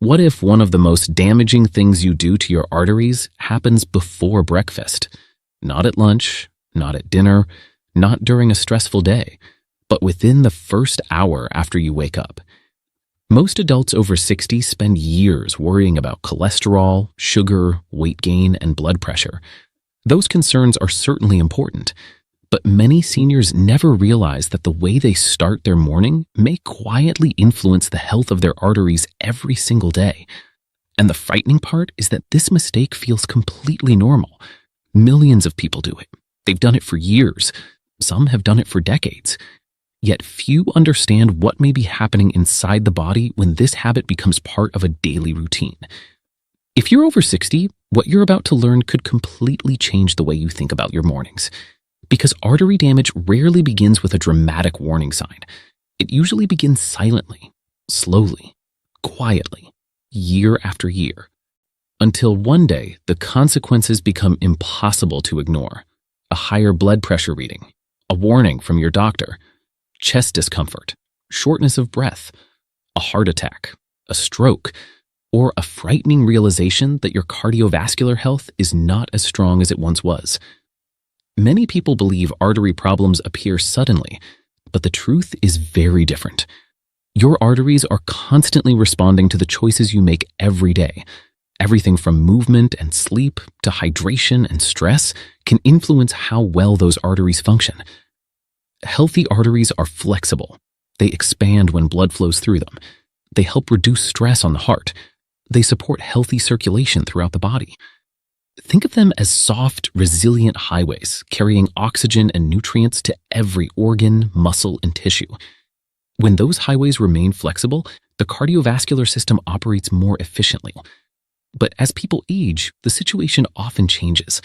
What if one of the most damaging things you do to your arteries happens before breakfast? Not at lunch, not at dinner, not during a stressful day, but within the first hour after you wake up. Most adults over 60 spend years worrying about cholesterol, sugar, weight gain, and blood pressure. Those concerns are certainly important, but many seniors never realize that the way they start their morning may quietly influence the health of their arteries every single day. And the frightening part is that this mistake feels completely normal. Millions of people do it. They've done it for years. Some have done it for decades. Yet few understand what may be happening inside the body when this habit becomes part of a daily routine. If you're over 60, what you're about to learn could completely change the way you think about your mornings. Because artery damage rarely begins with a dramatic warning sign. It usually begins silently, slowly, quietly, year after year, until one day the consequences become impossible to ignore. A higher blood pressure reading, a warning from your doctor, chest discomfort, shortness of breath, a heart attack, a stroke, or a frightening realization that your cardiovascular health is not as strong as it once was. Many people believe artery problems appear suddenly, but the truth is very different. Your arteries are constantly responding to the choices you make every day. Everything from movement and sleep to hydration and stress can influence how well those arteries function. Healthy arteries are flexible. They expand when blood flows through them. They help reduce stress on the heart. They support healthy circulation throughout the body. Think of them as soft, resilient highways carrying oxygen and nutrients to every organ, muscle, and tissue. When those highways remain flexible, the cardiovascular system operates more efficiently. But as people age, the situation often changes.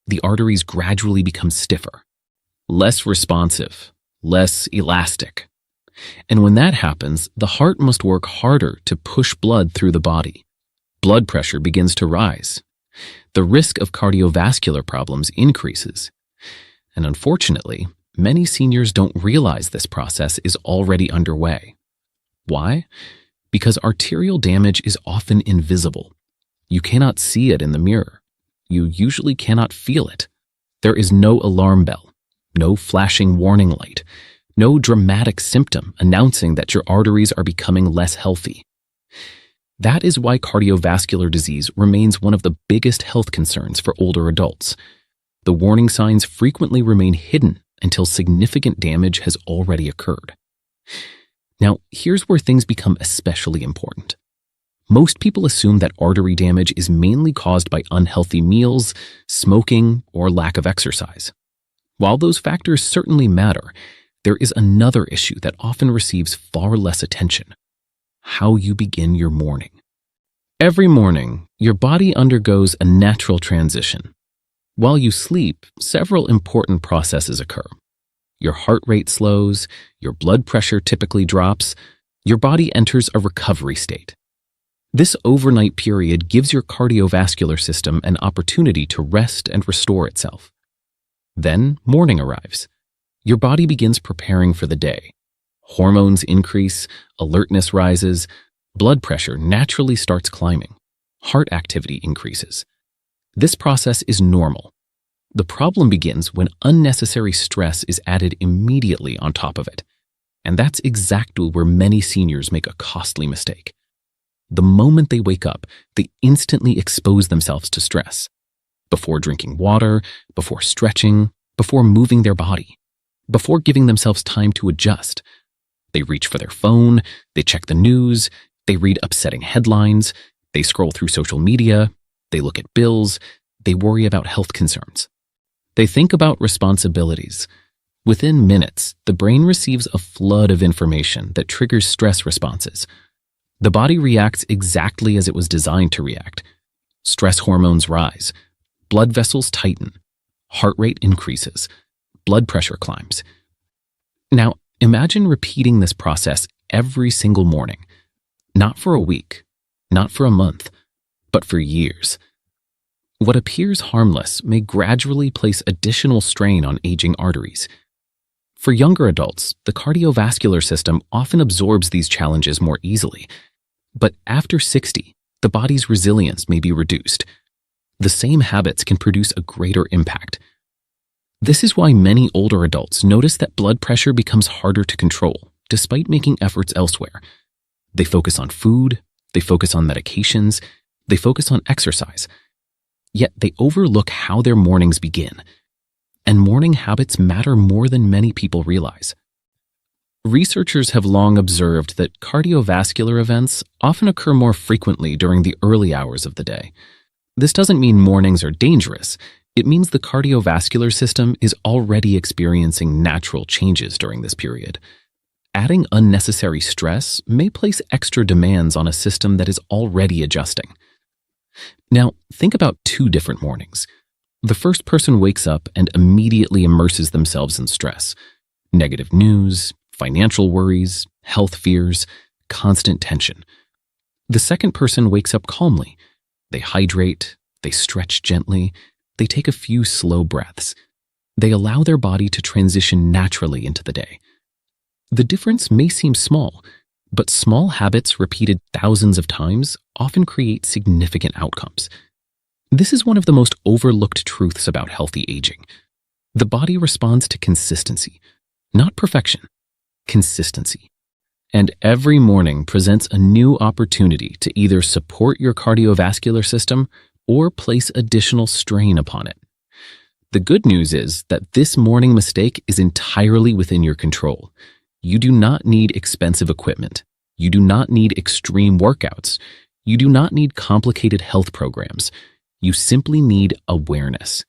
The arteries gradually become stiffer, less responsive, less elastic. And when that happens, the heart must work harder to push blood through the body. Blood pressure begins to rise. The risk of cardiovascular problems increases. And unfortunately, many seniors don't realize this process is already underway. Why? Because arterial damage is often invisible. You cannot see it in the mirror. You usually cannot feel it. There is no alarm bell, no flashing warning light, no dramatic symptom announcing that your arteries are becoming less healthy. That is why cardiovascular disease remains one of the biggest health concerns for older adults. The warning signs frequently remain hidden until significant damage has already occurred. Now, here's where things become especially important. Most people assume that artery damage is mainly caused by unhealthy meals, smoking, or lack of exercise. While those factors certainly matter, there is another issue that often receives far less attention: how you begin your morning. Every morning, your body undergoes a natural transition. While you sleep, several important processes occur. Your heart rate slows, your blood pressure typically drops, your body enters a recovery state. This overnight period gives your cardiovascular system an opportunity to rest and restore itself. Then morning arrives. Your body begins preparing for the day. Hormones increase, alertness rises, blood pressure naturally starts climbing, heart activity increases. This process is normal. The problem begins when unnecessary stress is added immediately on top of it. And that's exactly where many seniors make a costly mistake. The moment they wake up, they instantly expose themselves to stress. Before drinking water, before stretching, before moving their body, before giving themselves time to adjust. They reach for their phone, they check the news, they read upsetting headlines, they scroll through social media, they look at bills, they worry about health concerns. They think about responsibilities. Within minutes, the brain receives a flood of information that triggers stress responses. The body reacts exactly as it was designed to react. Stress hormones rise, blood vessels tighten, heart rate increases, blood pressure climbs. Now, imagine repeating this process every single morning, not for a week, not for a month, but for years. What appears harmless may gradually place additional strain on aging arteries. For younger adults, the cardiovascular system often absorbs these challenges more easily. But after 60, the body's resilience may be reduced. The same habits can produce a greater impact. This is why many older adults notice that blood pressure becomes harder to control, despite making efforts elsewhere. They focus on food, they focus on medications, they focus on exercise. Yet they overlook how their mornings begin. And morning habits matter more than many people realize. Researchers have long observed that cardiovascular events often occur more frequently during the early hours of the day. This doesn't mean mornings are dangerous. It means the cardiovascular system is already experiencing natural changes during this period. Adding unnecessary stress may place extra demands on a system that is already adjusting. Now, think about two different mornings. The first person wakes up and immediately immerses themselves in stress. Negative news, financial worries, health fears, constant tension. The second person wakes up calmly. They hydrate, they stretch gently, they take a few slow breaths. They allow their body to transition naturally into the day. The difference may seem small, but small habits repeated thousands of times often create significant outcomes. This is one of the most overlooked truths about healthy aging. The body responds to consistency, not perfection, consistency. And every morning presents a new opportunity to either support your cardiovascular system or place additional strain upon it. The good news is that this morning mistake is entirely within your control. You do not need expensive equipment. You do not need extreme workouts. You do not need complicated health programs. You simply need awareness.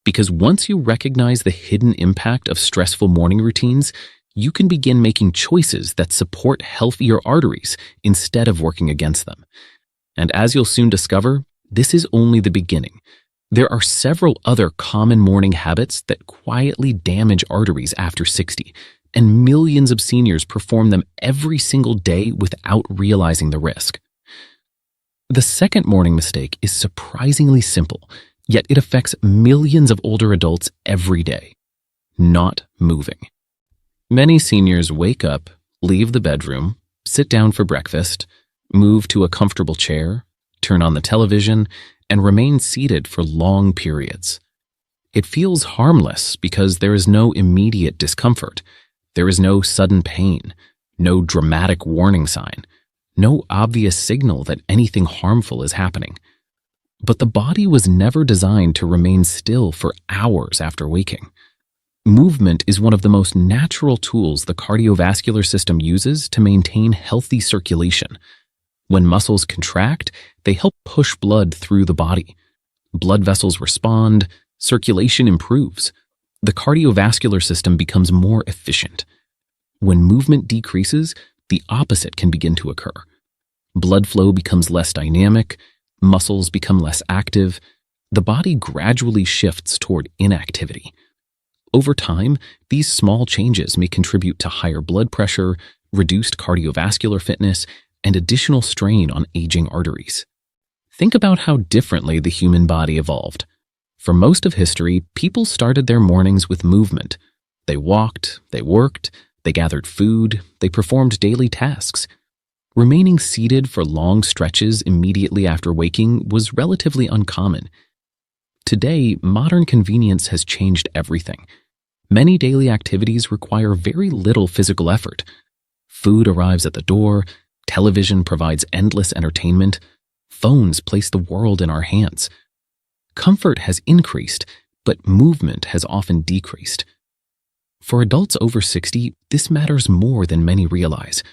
Because once you recognize the hidden impact of stressful morning routines, you can begin making choices that support healthier arteries instead of working against them. And as you'll soon discover, this is only the beginning. There are several other common morning habits that quietly damage arteries after 60, and millions of seniors perform them every single day without realizing the risk. The second morning mistake is surprisingly simple, yet it affects millions of older adults every day: not moving. Many seniors wake up, leave the bedroom, sit down for breakfast, move to a comfortable chair, turn on the television, and remain seated for long periods. It feels harmless because there is no immediate discomfort. There is no sudden pain, no dramatic warning sign, no obvious signal that anything harmful is happening. But the body was never designed to remain still for hours after waking. Movement is one of the most natural tools the cardiovascular system uses to maintain healthy circulation. When muscles contract, they help push blood through the body. Blood vessels respond, circulation improves. The cardiovascular system becomes more efficient. When movement decreases, the opposite can begin to occur. Blood flow becomes less dynamic, muscles become less active, the body gradually shifts toward inactivity. Over time, these small changes may contribute to higher blood pressure, reduced cardiovascular fitness, and additional strain on aging arteries. Think about how differently the human body evolved. For most of history, people started their mornings with movement. They walked, they worked, they gathered food, they performed daily tasks. Remaining seated for long stretches immediately after waking was relatively uncommon. Today, modern convenience has changed everything. Many daily activities require very little physical effort. Food arrives at the door, television provides endless entertainment, phones place the world in our hands. Comfort has increased, but movement has often decreased. For adults over 60, this matters more than many realize.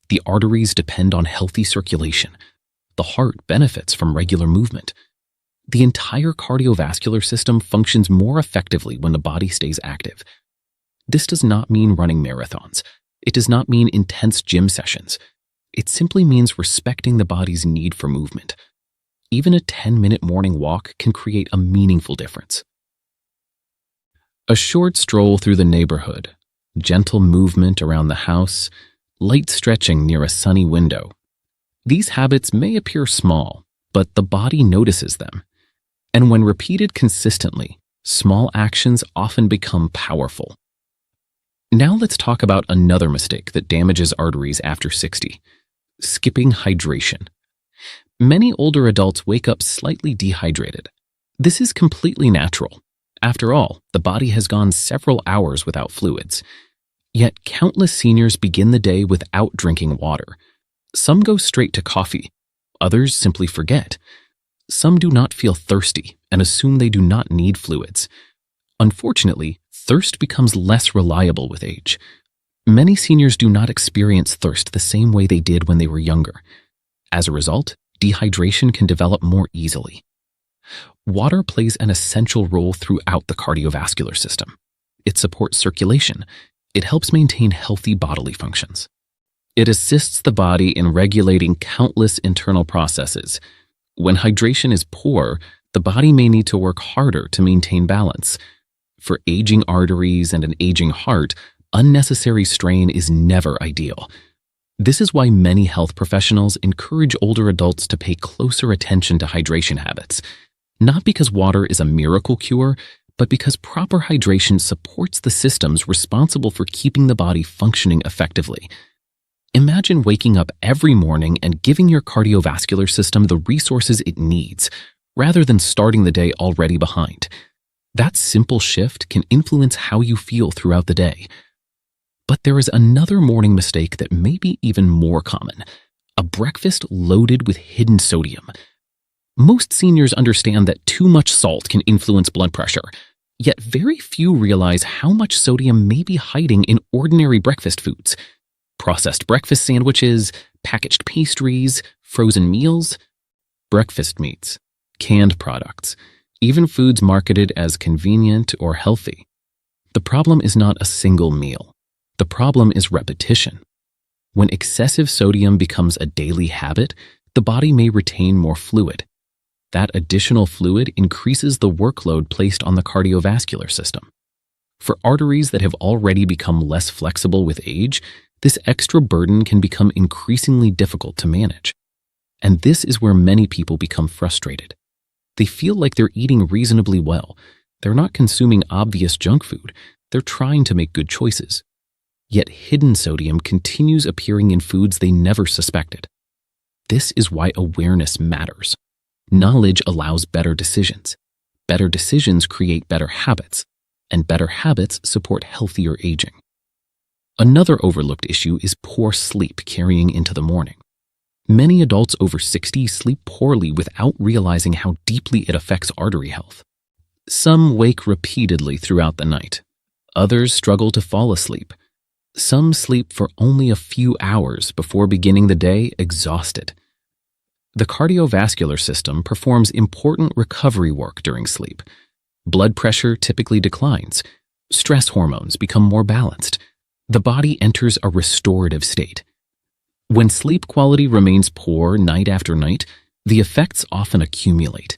The arteries depend on healthy circulation. The heart benefits from regular movement. The entire cardiovascular system functions more effectively when the body stays active. This does not mean running marathons. It does not mean intense gym sessions. It simply means respecting the body's need for movement. Even a 10-minute morning walk can create a meaningful difference. A short stroll through the neighborhood, gentle movement around the house, light stretching near a sunny window. These habits may appear small, but the body notices them. And when repeated consistently, small actions often become powerful. Now let's talk about another mistake that damages arteries after 60: Skipping hydration. Many older adults wake up slightly dehydrated. This is completely natural. After all, the body has gone several hours without fluids. Yet countless seniors begin the day without drinking water. Some go straight to coffee. Others simply forget. Some do not feel thirsty and assume they do not need fluids. Unfortunately, thirst becomes less reliable with age. Many seniors do not experience thirst the same way they did when they were younger. As a result, dehydration can develop more easily. Water plays an essential role throughout the cardiovascular system. It supports circulation. It helps maintain healthy bodily functions. It assists the body in regulating countless internal processes. When hydration is poor, the body may need to work harder to maintain balance. For aging arteries and an aging heart, unnecessary strain is never ideal. This is why many health professionals encourage older adults to pay closer attention to hydration habits, not because water is a miracle cure, but because proper hydration supports the systems responsible for keeping the body functioning effectively. Imagine waking up every morning and giving your cardiovascular system the resources it needs, rather than starting the day already behind. That simple shift can influence how you feel throughout the day. But there is another morning mistake that may be even more common: a breakfast loaded with hidden sodium. Most seniors understand that too much salt can influence blood pressure, yet very few realize how much sodium may be hiding in ordinary breakfast foods. Processed breakfast sandwiches, packaged pastries, frozen meals, breakfast meats, canned products, even foods marketed as convenient or healthy. The problem is not a single meal. The problem is repetition. When excessive sodium becomes a daily habit, the body may retain more fluid. That additional fluid increases the workload placed on the cardiovascular system. For arteries that have already become less flexible with age, this extra burden can become increasingly difficult to manage. And this is where many people become frustrated. They feel like they're eating reasonably well. They're not consuming obvious junk food. They're trying to make good choices. Yet hidden sodium continues appearing in foods they never suspected. This is why awareness matters. Knowledge allows better decisions. Better decisions create better habits, and better habits support healthier aging. Another overlooked issue is poor sleep carrying into the morning. Many adults over 60 sleep poorly without realizing how deeply it affects artery health. Some wake repeatedly throughout the night. Others struggle to fall asleep. Some sleep for only a few hours before beginning the day exhausted. The cardiovascular system performs important recovery work during sleep. Blood pressure typically declines. Stress hormones become more balanced. The body enters a restorative state. When sleep quality remains poor night after night, the effects often accumulate.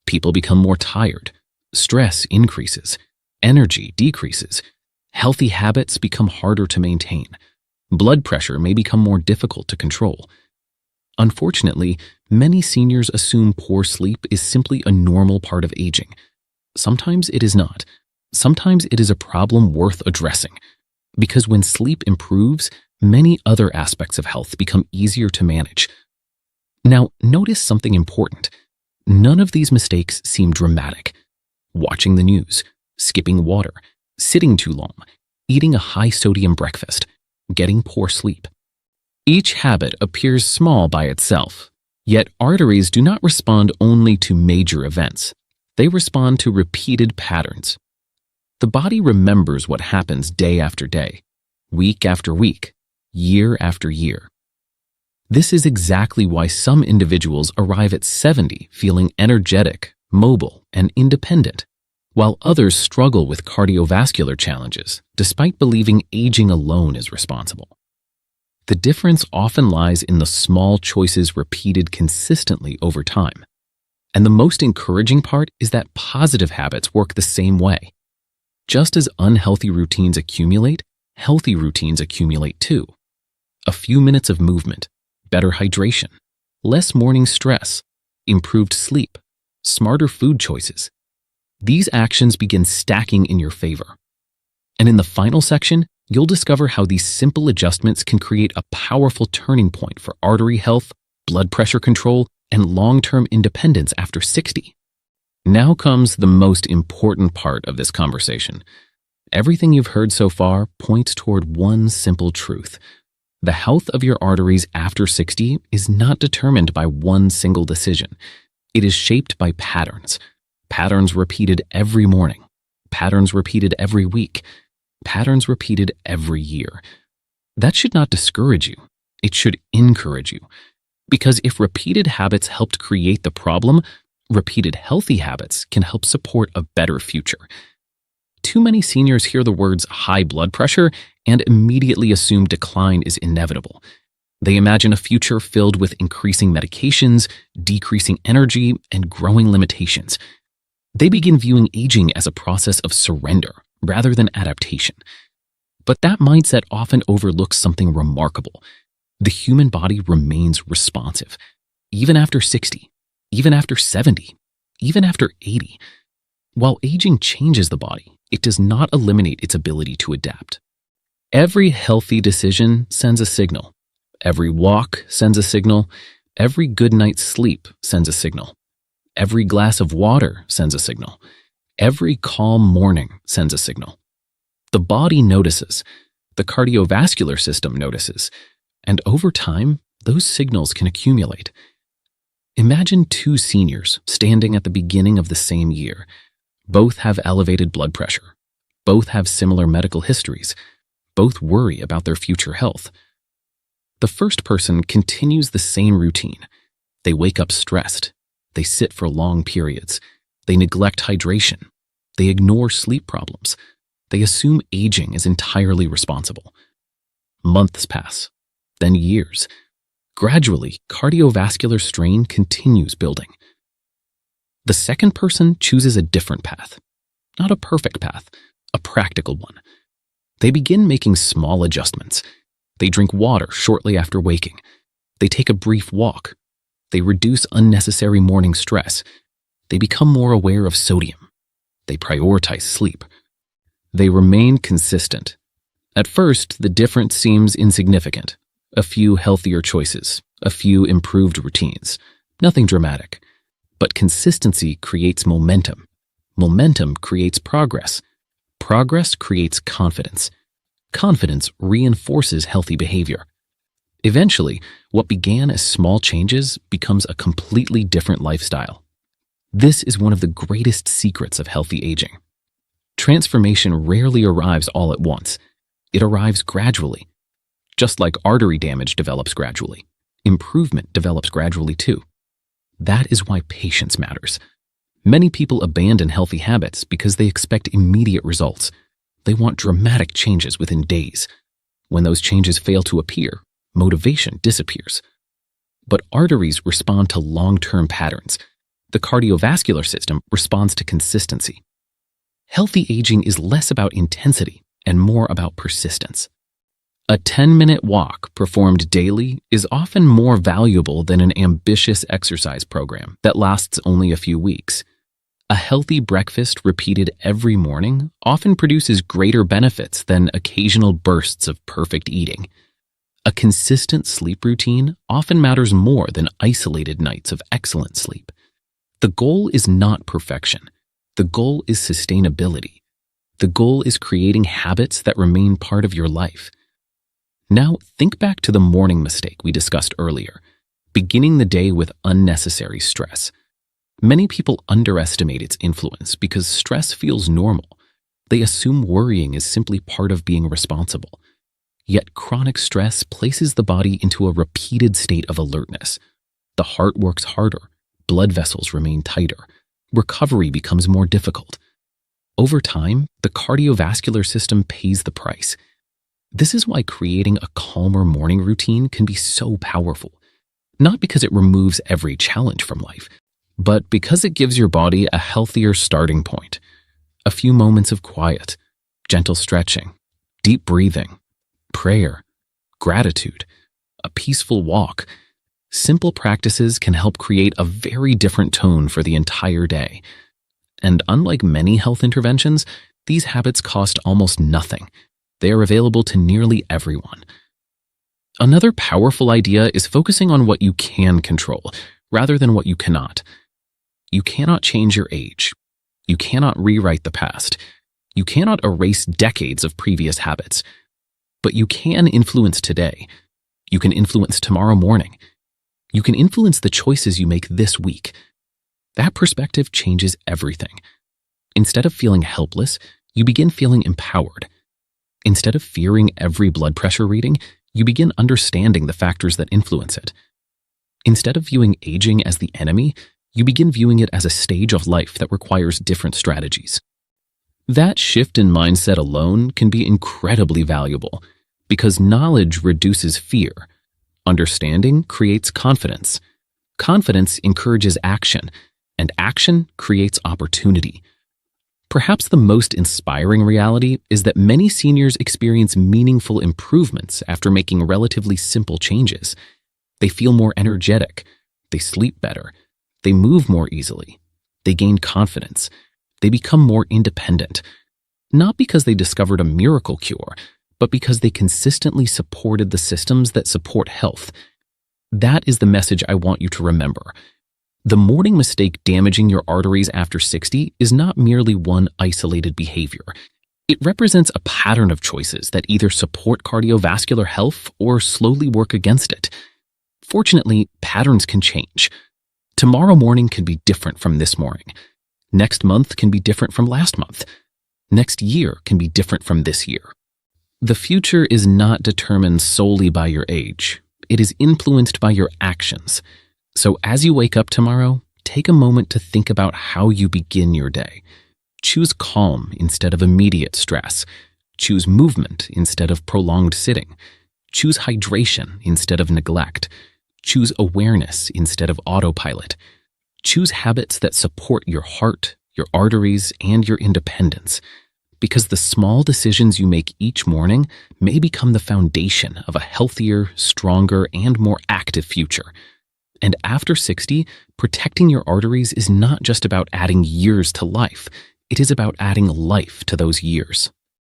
People become more tired. Stress increases. Energy decreases. Healthy habits become harder to maintain. Blood pressure may become more difficult to control. Unfortunately, many seniors assume poor sleep is simply a normal part of aging. Sometimes it is not. Sometimes it is a problem worth addressing. Because when sleep improves, many other aspects of health become easier to manage. Now, notice something important. None of these mistakes seem dramatic. Watching the news, skipping water, sitting too long, eating a high-sodium breakfast, getting poor sleep. Each habit appears small by itself, yet arteries do not respond only to major events. They respond to repeated patterns. The body remembers what happens day after day, week after week, year after year. This is exactly why some individuals arrive at 70 feeling energetic, mobile, and independent, while others struggle with cardiovascular challenges despite believing aging alone is responsible. The difference often lies in the small choices repeated consistently over time. And the most encouraging part is that positive habits work the same way. Just as unhealthy routines accumulate, healthy routines accumulate too. A few minutes of movement, better hydration, less morning stress, improved sleep, smarter food choices. These actions begin stacking in your favor. And in the final section, You'll discover how these simple adjustments can create a powerful turning point for artery health, blood pressure control, and long-term independence after 60. Now comes the most important part of this conversation. Everything you've heard so far points toward one simple truth. The health of your arteries after 60 is not determined by one single decision. It is shaped by patterns. Patterns repeated every morning. Patterns repeated every week. Patterns repeated every year. That should not discourage you. It should encourage you. Because if repeated habits helped create the problem, repeated healthy habits can help support a better future. Too many seniors hear the words high blood pressure and immediately assume decline is inevitable. They imagine a future filled with increasing medications, decreasing energy, and growing limitations. They begin viewing aging as a process of surrender rather than adaptation. But that mindset often overlooks something remarkable. The human body remains responsive, even after 60, even after 70, even after 80. While aging changes the body, it does not eliminate its ability to adapt. Every healthy decision sends a signal. Every walk sends a signal. Every good night's sleep sends a signal. Every glass of water sends a signal. Every calm morning sends a signal. The body notices. The cardiovascular system notices. And over time, those signals can accumulate. Imagine two seniors standing at the beginning of the same year. Both have elevated blood pressure. Both have similar medical histories. Both worry about their future health. The first person continues the same routine. They wake up stressed. They sit for long periods. They neglect hydration. They ignore sleep problems. They assume aging is entirely responsible. Months pass, then years. Gradually, cardiovascular strain continues building. The second person chooses a different path. Not a perfect path, a practical one. They begin making small adjustments. They drink water shortly after waking. They take a brief walk. They reduce unnecessary morning stress. They become more aware of sodium. They prioritize sleep. They remain consistent. At first, the difference seems insignificant. A few healthier choices, a few improved routines. Nothing dramatic. But consistency creates momentum. Momentum creates progress. Progress creates confidence. Confidence reinforces healthy behavior. Eventually, what began as small changes becomes a completely different lifestyle. This is one of the greatest secrets of healthy aging. Transformation rarely arrives all at once. It arrives gradually. Just like artery damage develops gradually, improvement develops gradually too. That is why patience matters. Many people abandon healthy habits because they expect immediate results. They want dramatic changes within days. When those changes fail to appear, motivation disappears. But arteries respond to long-term patterns. The cardiovascular system responds to consistency. Healthy aging is less about intensity and more about persistence. A 10-minute walk performed daily is often more valuable than an ambitious exercise program that lasts only a few weeks. A healthy breakfast repeated every morning often produces greater benefits than occasional bursts of perfect eating. A consistent sleep routine often matters more than isolated nights of excellent sleep. The goal is not perfection. The goal is sustainability. The goal is creating habits that remain part of your life. Now, think back to the morning mistake we discussed earlier, beginning the day with unnecessary stress. Many people underestimate its influence because stress feels normal. They assume worrying is simply part of being responsible. Yet chronic stress places the body into a repeated state of alertness. The heart works harder, blood vessels remain tighter, recovery becomes more difficult. Over time, the cardiovascular system pays the price. This is why creating a calmer morning routine can be so powerful. Not because it removes every challenge from life, but because it gives your body a healthier starting point. A few moments of quiet, gentle stretching, deep breathing, prayer, gratitude, a peaceful walk. Simple practices can help create a very different tone for the entire day. And unlike many health interventions, these habits cost almost nothing. They are available to nearly everyone. Another powerful idea is focusing on what you can control, rather than what you cannot. You cannot change your age. You cannot rewrite the past. You cannot erase decades of previous habits. But you can influence today. You can influence tomorrow morning. You can influence the choices you make this week. That perspective changes everything. Instead of feeling helpless, you begin feeling empowered. Instead of fearing every blood pressure reading, you begin understanding the factors that influence it. Instead of viewing aging as the enemy, you begin viewing it as a stage of life that requires different strategies. That shift in mindset alone can be incredibly valuable because knowledge reduces fear. Understanding creates confidence. Confidence encourages action, and action creates opportunity. Perhaps the most inspiring reality is that many seniors experience meaningful improvements after making relatively simple changes. They feel more energetic. They sleep better. They move more easily. They gain confidence. They become more independent. Not because they discovered a miracle cure, but because they consistently supported the systems that support health. That is the message I want you to remember. The morning mistake damaging your arteries after 60 is not merely one isolated behavior. It represents a pattern of choices that either support cardiovascular health or slowly work against it. Fortunately, patterns can change. Tomorrow morning can be different from this morning. Next month can be different from last month. Next year can be different from this year. The future is not determined solely by your age. It is influenced by your actions. So as you wake up tomorrow, take a moment to think about how you begin your day. Choose calm instead of immediate stress. Choose movement instead of prolonged sitting. Choose hydration instead of neglect. Choose awareness instead of autopilot. Choose habits that support your heart, your arteries, and your independence. Because the small decisions you make each morning may become the foundation of a healthier, stronger, and more active future. And after 60, protecting your arteries is not just about adding years to life. It is about adding life to those years.